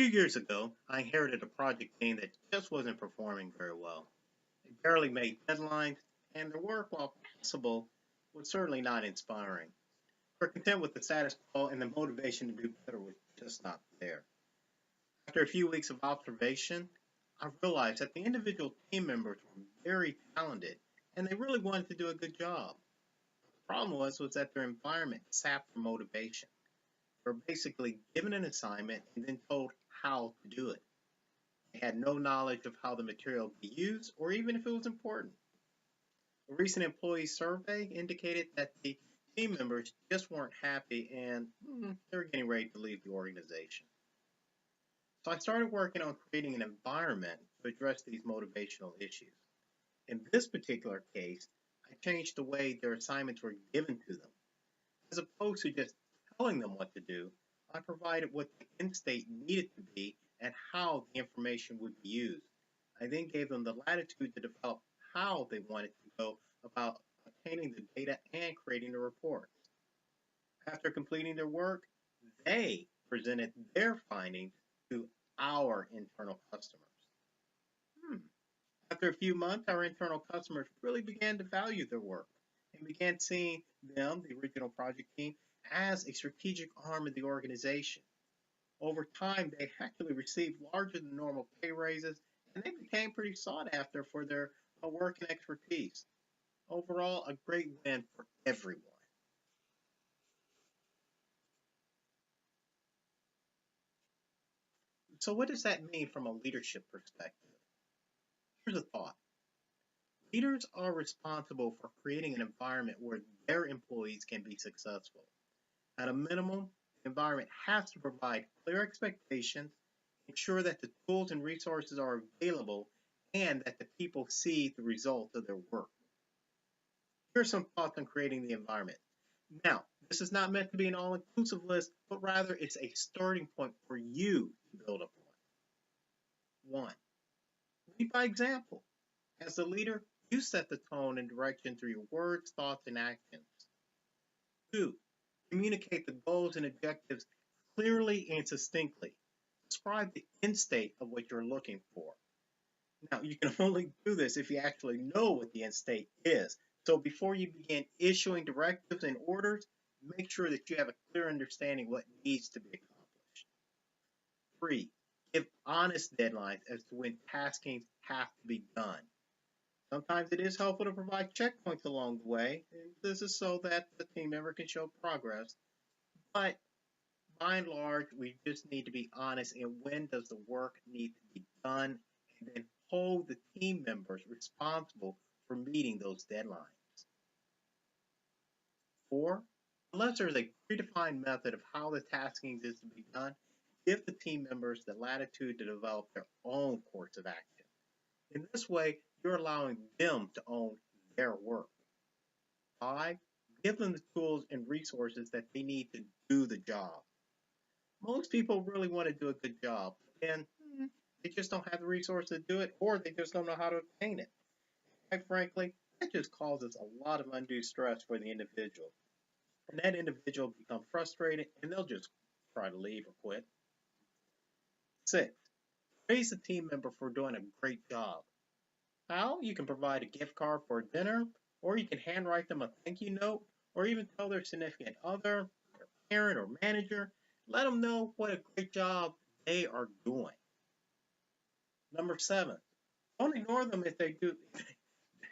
few years ago, I inherited a project team that just wasn't performing very well. They barely made deadlines, and their work, while possible, was certainly not inspiring. We're content with the status quo, and the motivation to do better was just not there. After a few weeks of observation, I realized that the individual team members were very talented, and they really wanted to do a good job. The problem was that their environment sapped their motivation. They were basically given an assignment and then told how to do it. They had no knowledge of how the material would be used or even if it was important. A recent employee survey indicated that the team members just weren't happy and they were getting ready to leave the organization. So I started working on creating an environment to address these motivational issues. In this particular case, I changed the way their assignments were given to them. As opposed to just telling them what to do, I provided what the end state needed to be and how the information would be used. I then gave them the latitude to develop how they wanted to go about obtaining the data and creating the reports. After completing their work, they presented their findings to our internal customers. Hmm. After a few months, our internal customers really began to value their work and began seeing them, the original project team, as a strategic arm of the organization. Over time, they actually received larger than normal pay raises and they became pretty sought after for their work and expertise. Overall, a great win for everyone. So, what does that mean from a leadership perspective? Here's a thought. Leaders are responsible for creating an environment where their employees can be successful. At a minimum, the environment has to provide clear expectations, ensure that the tools and resources are available, and that the people see the results of their work. Here are some thoughts on creating the environment. Now, this is not meant to be an all inclusive list, but rather it's a starting point for you to build upon. One, lead by example. As the leader, you set the tone and direction through your words, thoughts, and actions. Two, communicate the goals and objectives clearly and succinctly. Describe the end state of what you're looking for. Now, you can only do this if you actually know what the end state is. So before you begin issuing directives and orders, make sure that you have a clear understanding of what needs to be accomplished. Three, give honest deadlines as to when taskings have to be done. Sometimes it is helpful to provide checkpoints along the way. And this is so that the team member can show progress. But by and large, we just need to be honest in when does the work need to be done and then hold the team members responsible for meeting those deadlines. Four, unless there's a predefined method of how the tasking is to be done, give the team members the latitude to develop their own course of action. In this way, you're allowing them to own their work. Five, give them the tools and resources that they need to do the job. Most people really want to do a good job, and they just don't have the resources to do it, or they just don't know how to obtain it. Quite frankly, that just causes a lot of undue stress for the individual. And that individual becomes frustrated and they'll just try to leave or quit. Six, praise the team member for doing a great job. How? You can provide a gift card for dinner, or you can handwrite them a thank you note, or even tell their significant other, their parent, or manager, let them know what a great job they are doing. Number seven, don't ignore them if they do,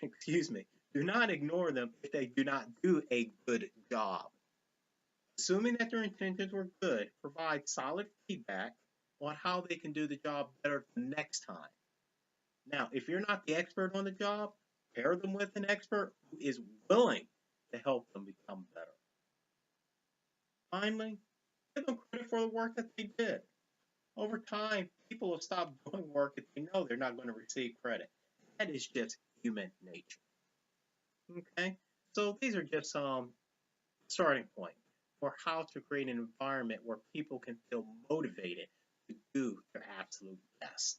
excuse me, do not ignore them if they do not do a good job. Assuming that their intentions were good, provide solid feedback on how they can do the job better the next time. Now, if you're not the expert on the job, pair them with an expert who is willing to help them become better. Finally, give them credit for the work that they did. Over time, people will stop doing work if they know they're not going to receive credit. That is just human nature. Okay? So these are just some starting points for how to create an environment where people can feel motivated to do their absolute best.